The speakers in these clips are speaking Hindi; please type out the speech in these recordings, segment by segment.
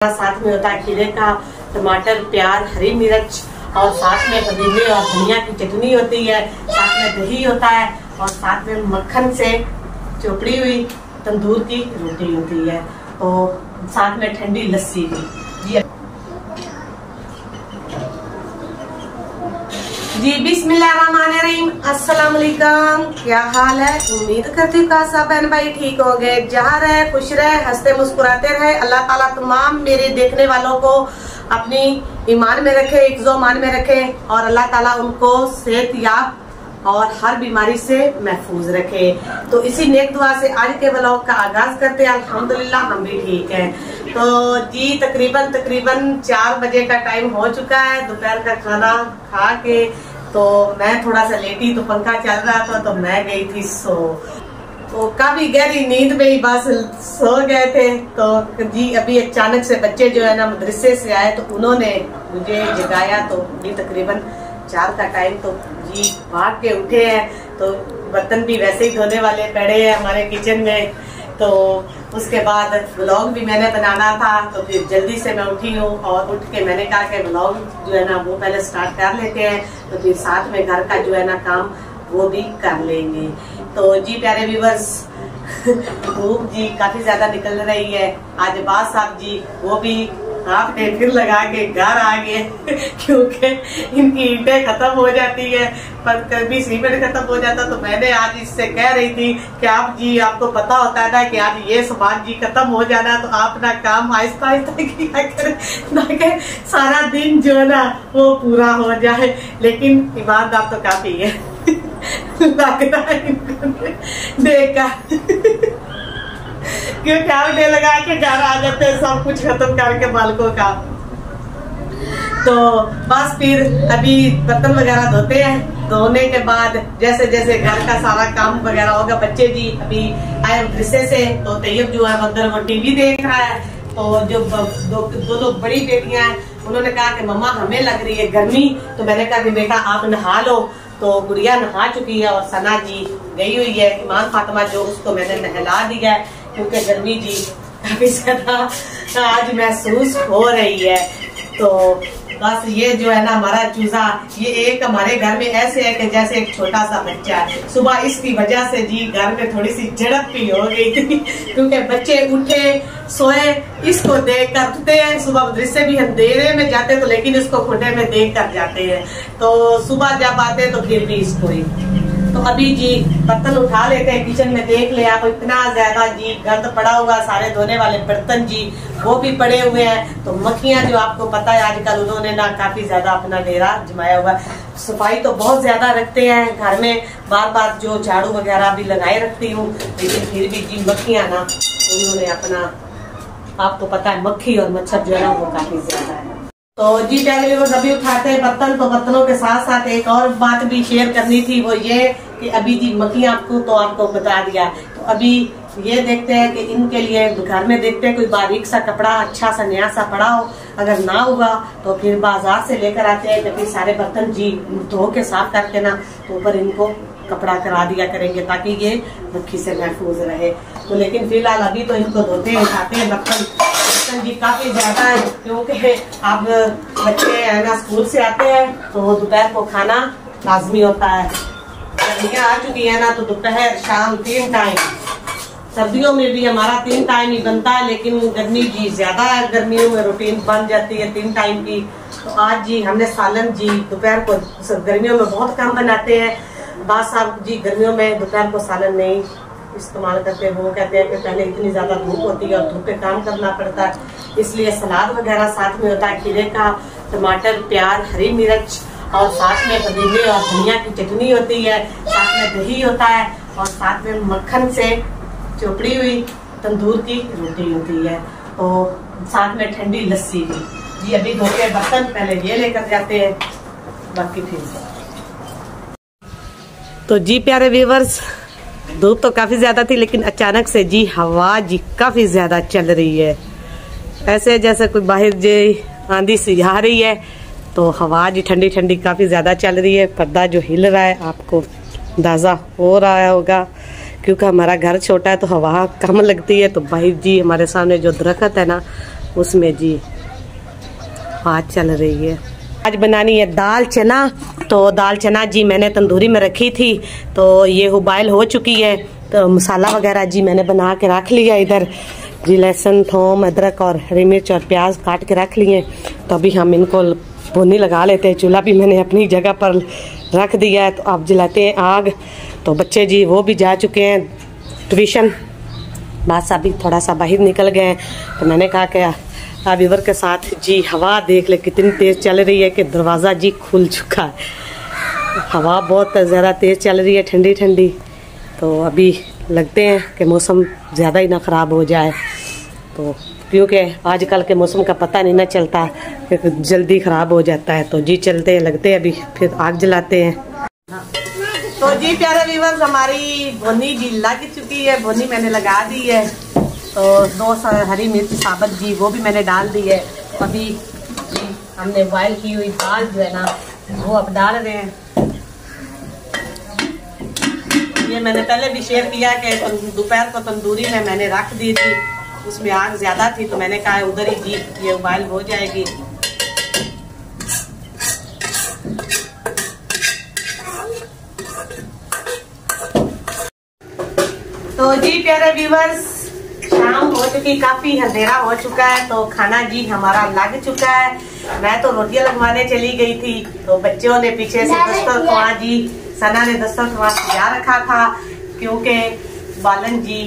साथ में होता है खीरे का, टमाटर, प्याज, हरी मिर्च और साथ में पुदीने और धनिया की चटनी होती है, साथ में दही होता है और साथ में मक्खन से चोपड़ी हुई तंदूर की रोटी होती है और साथ में ठंडी लस्सी भी। जी बिस्मिल्लाहिर्रहमानिर्रहीम, अस्सलाम वालेकुम। क्या हाल है? उम्मीद करती हूँ का सब बहन भाई ठीक होंगे। जहाँ रहे खुश रहे, हंसते मुस्कुराते रहे। अल्लाह ताला तमाम मेरे देखने वालों को अपनी ईमान में रखे, इज़्ज़ो मान में रखे और अल्लाह ताला उनको सेहतयाब और हर बीमारी से महफूज रखे। तो इसी नेक दुआ से आज के व्लॉग का आगाज करते हैं। अल्हम्दुलिल्लाह हम भी ठीक हैं। तो जी तकरीबन 4 बजे का टाइम हो चुका है। दोपहर का खाना खा के तो मैं थोड़ा सा लेटी, तो पंखा चल रहा था तो मैं गई थी सो। तो काफी गहरी नींद में ही बस सो गए थे। तो जी अभी अचानक से बच्चे जो है ना मदरसे से आए तो उन्होंने मुझे जगाया। तो जी तकरीबन 4 का टाइम तो जी भाग के उठे हैं। तो बर्तन भी वैसे ही धोने वाले पड़े हैं हमारे किचन में। तो उसके बाद व्लॉग भी मैंने बनाना था तो फिर जल्दी से मैं उठी हूँ और उठ के मैंने कहा कि व्लॉग जो है ना वो पहले स्टार्ट कर लेते हैं, तो फिर साथ में घर का जो है ना काम वो भी कर लेंगे। तो जी प्यारे व्यूवर्स, धूप जी काफी ज्यादा निकल रही है। आज बात साहब जी वो भी हाथ के फिर लगा के घर आ गए क्योंकि इनकी ईंटें खत्म हो जाती है, पर कभी सीमेंट खत्म हो जाता। तो मैंने आज इससे कह रही थी कि आप जी आपको पता होता है ना कि आज ये सामान जी खत्म हो जाना, तो आप ना काम आहिस्ता आहिस्ता किया करें ताकि सारा दिन जो है ना वो पूरा हो जाए। लेकिन ईमानदार तो काफी है लग रहा है देखा क्योंकि आगे लगा के घर आ जाते हैं सब कुछ खत्म करके बालकों का। तो बस फिर अभी बर्तन वगैरह धोते हैं। धोने के बाद जैसे जैसे घर का सारा काम वगैरह होगा। बच्चे जी अभी आए मदरसे से, तो तैयब जो है अंदर वो टीवी देख रहा है। तो जो दो बड़ी बेटियां हैं उन्होंने कहा कि मम्मा हमें लग रही है गर्मी। तो मैंने कहा कि बेटा आप नहा लो। तो गुड़िया नहा चुकी है और सना जी गई हुई है। ईमान फातिमा जो उसको मैंने नहला दिया है क्योंकि गर्मी जी काफी ज्यादा आज महसूस हो रही है। तो बस ये जो है ना हमारा चूजा, ये एक हमारे घर में ऐसे है कि जैसे एक छोटा सा बच्चा है। सुबह इसकी वजह से जी घर में थोड़ी सी झड़प भी हो गई थी क्योंकि बच्चे उठे सोए इसको देख कर उठते हैं। सुबह मदरसे भी अंधेरे में जाते तो लेकिन इसको खुले में देख कर जाते हैं। तो सुबह जब आते तो फिर भी इसको ही। तो अभी जी बर्तन उठा लेते हैं, किचन में देख ले आप इतना ज्यादा जी गंद पड़ा हुआ। सारे धोने वाले बर्तन जी वो भी पड़े हुए हैं। तो मक्खियां जो आपको पता है आजकल उन्होंने ना काफी ज्यादा अपना डेरा जमाया हुआ। सफाई तो बहुत ज्यादा रखते हैं घर में, बार बार जो झाड़ू वगैरह भी लगाए रखती हूँ, लेकिन फिर भी जी मक्खियां ना उन्होंने अपना, आपको पता है मक्खी और मच्छर जो है ना वो काफी ज्यादा है। तो जी पहले वो सभी उठाते हैं बर्तन। तो बर्तनों के साथ साथ एक और बात भी शेयर करनी थी, वो ये कि अभी जी मक्खियां आपको बता दिया। तो अभी ये देखते हैं कि इनके लिए घर में देखते हैं कोई बारीक सा कपड़ा अच्छा सा नया सा पड़ा हो। अगर ना हुआ तो फिर बाजार से लेकर आते हैं। फिर सारे बर्तन जी धो के साफ करके ना तो ऊपर इनको कपड़ा करा दिया करेंगे ताकि ये मक्खी से महफूज रहे। तो लेकिन फिलहाल अभी तो इनको धोते हैं, उठाते हैं बर्तन जी काफी ज्यादा है क्योंकि अब बच्चे है ना स्कूल से आते हैं तो दोपहर को खाना लाजमी होता है। गर्मियाँ आ चुकी है ना तो दोपहर शाम 3 टाइम, सर्दियों में भी हमारा 3 टाइम ही बनता है, लेकिन गर्मी जी ज्यादा है। गर्मियों में रूटीन बन जाती है 3 टाइम की। तो आज जी हमने सालन जी दोपहर को, गर्मियों में बहुत कम बनाते हैं। बात साहब जी गर्मियों में दोपहर को सालन नहीं इस्तेमाल करते हैं। वो कहते हैं कि पहले इतनी ज्यादा धूप होती है और धूप पे काम करना पड़ता है, इसलिए सलाद वगैरह साथ में होता है खीरे का, टमाटर, प्याज, हरी मिर्च और साथ में पुदीने और धनिया की चटनी होती है, साथ में दही होता है और साथ में मक्खन से चोपड़ी हुई तंदूर की रोटी होती है और साथ में ठंडी लस्सी भी। जी अभी धो के बर्तन पहले ये लेकर जाते हैं, बाकी फिर। तो जी प्यारे व्यूवर्स, धूप तो काफी ज्यादा थी लेकिन अचानक से जी हवा जी काफी ज्यादा चल रही है। ऐसे जैसे कोई बाहर जी आंधी सी आ रही है। तो हवा जी ठंडी ठंडी काफी ज्यादा चल रही है। पर्दा जो हिल रहा है आपको अंदाजा हो रहा होगा क्योंकि हमारा घर छोटा है तो हवा कम लगती है। तो बाहर जी हमारे सामने जो दरख्त है ना उसमें जी बात चल रही है। आज बनानी है दाल चना। तो दाल चना जी मैंने तंदूरी में रखी थी, तो ये उबाइल हो चुकी है। तो मसाला वगैरह जी मैंने बना के रख लिया इधर जी, लहसुन थोम अदरक और हरी मिर्च और प्याज काट के रख लिए। तो अभी हम इनको भुनी लगा लेते हैं। चूल्हा भी मैंने अपनी जगह पर रख दिया है। तो अब जलाते हैं आग। तो बच्चे जी वो भी जा चुके हैं ट्यूशन, बस अभी थोड़ा सा बाहर निकल गए हैं। तो मैंने कहा कि अब इवर के साथ जी हवा देख ले कितनी तेज़ चल रही है कि दरवाज़ा जी खुल चुका है। हवा बहुत ज़्यादा तेज़ चल रही है, ठंडी ठंडी। तो अभी लगते हैं कि मौसम ज़्यादा ही ना ख़राब हो जाए, तो क्योंकि आजकल के मौसम का पता नहीं ना चलता, फिर जल्दी ख़राब हो जाता है। तो जी चलते हैं, लगते हैं अभी, फिर आग जलाते हैं। तो जी प्यारे व्यूअर्स, हमारी भुनी जी लग चुकी है। भुनी मैंने लगा दी है। तो 2 हरी मिर्च साबुत जी वो भी मैंने डाल दी है। अभी जी हमने बॉयल की हुई दाल जो है ना वो अब डाल रहे हैं। ये मैंने पहले भी शेयर किया कि दोपहर को तंदूरी में मैंने रख दी थी, उसमें आग ज्यादा थी, तो मैंने कहा उधर ही जी ये बॉयल हो जाएगी। तो जी प्यारे व्यूअर्स, शाम हो चुकी, काफी अंधेरा हो चुका है। तो खाना जी हमारा लग चुका है। मैं तो रोटियां लगवाने चली गई थी, तो बच्चों ने पीछे से दस्तरख्वां जी, सना ने दस्तरख्वां सजा रखा था, क्योंकि बालन जी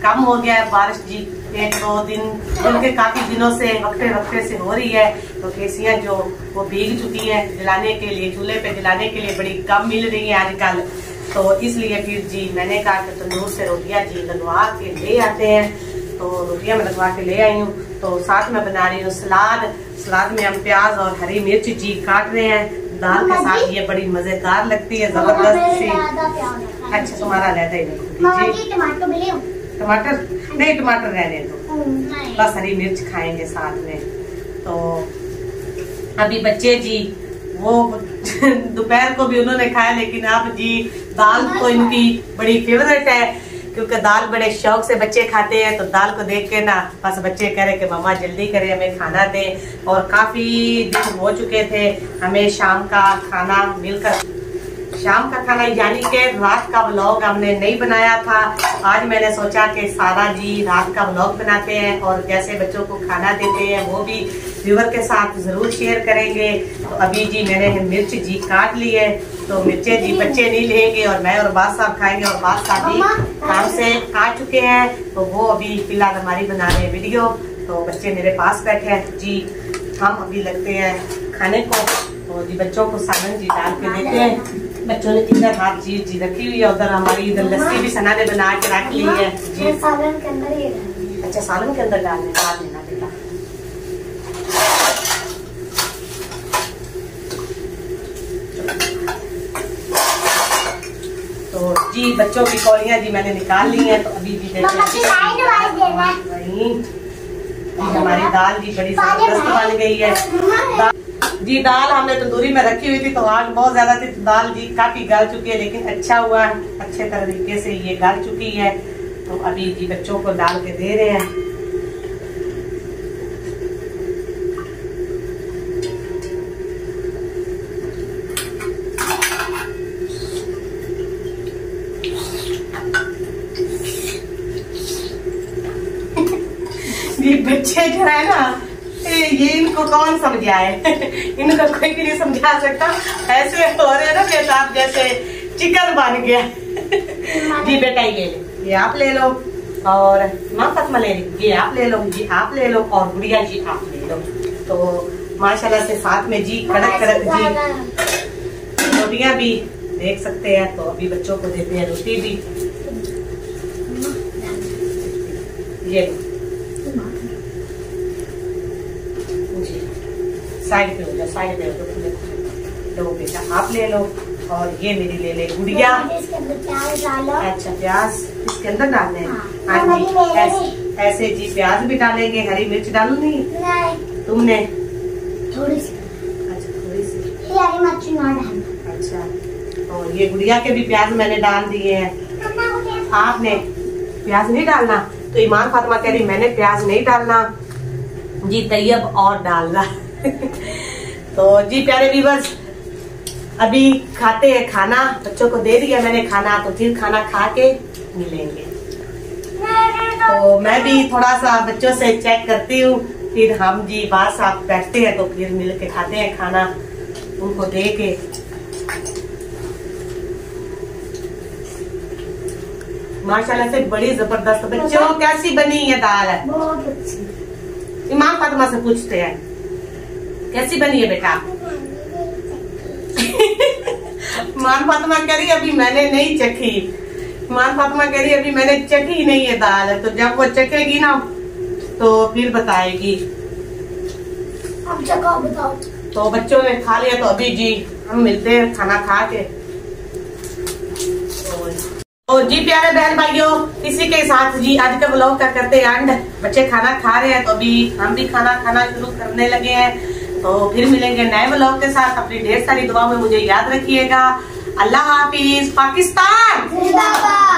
कम हो गया है। बारिश जी 1-2 दिन उनके काफी दिनों से वक्फे से हो रही है। तो केसियां जो वो भीग चुकी है, जलाने के लिए, चूल्हे पे जलाने के लिए बड़ी कम मिल रही है आजकल। तो इसलिए फिर जी मैंने कहा कि तंदूर से रोटियां जी लगवा के ले आते हैं। तो रोटियां मैं लगवा के ले आई हूँ। तो साथ में बना रही हूँ सलाद। सलाद में हम प्याज और हरी मिर्च जी काट रहे हैं। दाल के साथ ये बड़ी मजेदार लगती है, जबरदस्त सी। अच्छा तुम्हारा रहता ही टमाटर नहीं, टमाटर रहने दो, बस हरी मिर्च खाएंगे साथ में। तो अभी बच्चे जी वो दोपहर को भी उन्होंने खाया, लेकिन अब जी दाल तो इनकी बड़ी फेवरेट है, क्योंकि दाल बड़े शौक से बच्चे खाते हैं। तो दाल को देख के ना बस बच्चे कह रहे कि मम्मा जल्दी करें, हमें खाना दें। और काफी दिन हो चुके थे हमें शाम का खाना मिलकर। शाम का खाना यानी कि रात का व्लॉग हमने नहीं बनाया था। आज मैंने सोचा कि सारा जी रात का व्लॉग बनाते हैं और कैसे बच्चों को खाना देते हैं वो भी व्यूअर के साथ जरूर शेयर करेंगे। तो अभी जी मैंने मिर्च जी काट ली है। तो मिर्चे जी बच्चे नहीं लेंगे और मैं और बाद साहब खाएंगे, और बाद साहब भी काम से आ चुके हैं। तो वो अभी फिलहाल हमारी बना रहे हैं वीडियो। तो बच्चे मेरे पास बैठे हैं जी, हम अभी लगते हैं खाने को। तो जी बच्चों को सालन जी डाल के देते हैं। बच्चों ने इधर हाथ जी रखी हुई है, उधर हमारी इधर लस्सी भी सना ने बना के रख ली है जी। सालन के अंदर ही, अच्छा सालन के अंदर डाल देना बेटा। तो जी बच्चों की कौलियां जी मैंने निकाल ली हैं। तो अभी जी हमारी दाल जी बड़ी जबरदस्त बन गई है जी। दाल हमने तंदूरी में रखी हुई थी, तो आग बहुत ज्यादा थी, तो दाल जी काफी गल चुकी है, लेकिन अच्छा हुआ, अच्छे तरीके से ये गल चुकी है। तो अभी जी बच्चों को डाल के दे रहे हैं। ये बच्चे जो है ना, ये इनको कौन समझाए इनको कोई भी नहीं समझा सकता। ऐसे हो रहे ना बेताब जैसे चिकन बन गया जी। बेटा ये आप ले लो, और माँ फातिमा ले ली, ये आप ले लो जी, आप ले लो, और गुड़िया जी आप ले लो। तो माशाल्लाह से साथ में जी कड़क कड़क जी रोटियां भी देख सकते हैं। तो अभी बच्चों को देते हैं रोटी भी। ये साइड पे हो जाओ, साइड पे हो जाओ। लो बेटा आप ले लो, और ये मेरी ले ले गुड़िया। अच्छा प्याज इसके अंदर डालने हैं। हाँ जी, ऐसे जी प्याज भी डालेंगे, हरी मिर्च डालू नहीं तुमने? थोड़ी सी। अच्छा थोड़ी सी हरी मिर्च ना डालना। अच्छा, और ये गुड़िया के भी प्याज मैंने डाल दिए हैं। आपने प्याज नहीं डालना? तो ईमान फातिमा कह रही मैंने प्याज नहीं डालना। जी तैयब और डालना। तो जी प्यारे व्यूअर्स, अभी खाते हैं खाना, बच्चों को दे दिया मैंने खाना, तो फिर खाना खा के मिलेंगे। तो मैं भी थोड़ा सा बच्चों से चेक करती हूँ, फिर हम जी बात साथ बैठते हैं, तो फिर मिल के खाते हैं खाना उनको दे के। माशाल्लाह से बड़ी जबरदस्त। बच्चों कैसी बनी ये दाल है? बहुत अच्छी। इमाम फातिमा से पूछते हैं कैसी बनी है बेटा? मान फातिमा कह रही अभी मैंने नहीं चखी। मान फातिमा कह रही अभी मैंने चखी नहीं है दाल, तो जब वो चखेगी ना तो फिर बताएगी। अब चखो बताओ। तो बच्चों ने खा लिया, तो अभी जी हम मिलते हैं खाना खा के। और जी प्यारे बहन भाइयों, इसी के साथ जी आज का व्लॉग का करते एंड। बच्चे खाना खा रहे हैं, तो अभी हम भी खाना खाना शुरू करने लगे हैं। तो फिर मिलेंगे नए व्लॉग के साथ। अपनी ढेर सारी दुआ में मुझे याद रखिएगा। अल्लाह हाफिज। पाकिस्तान जिंदाबाद।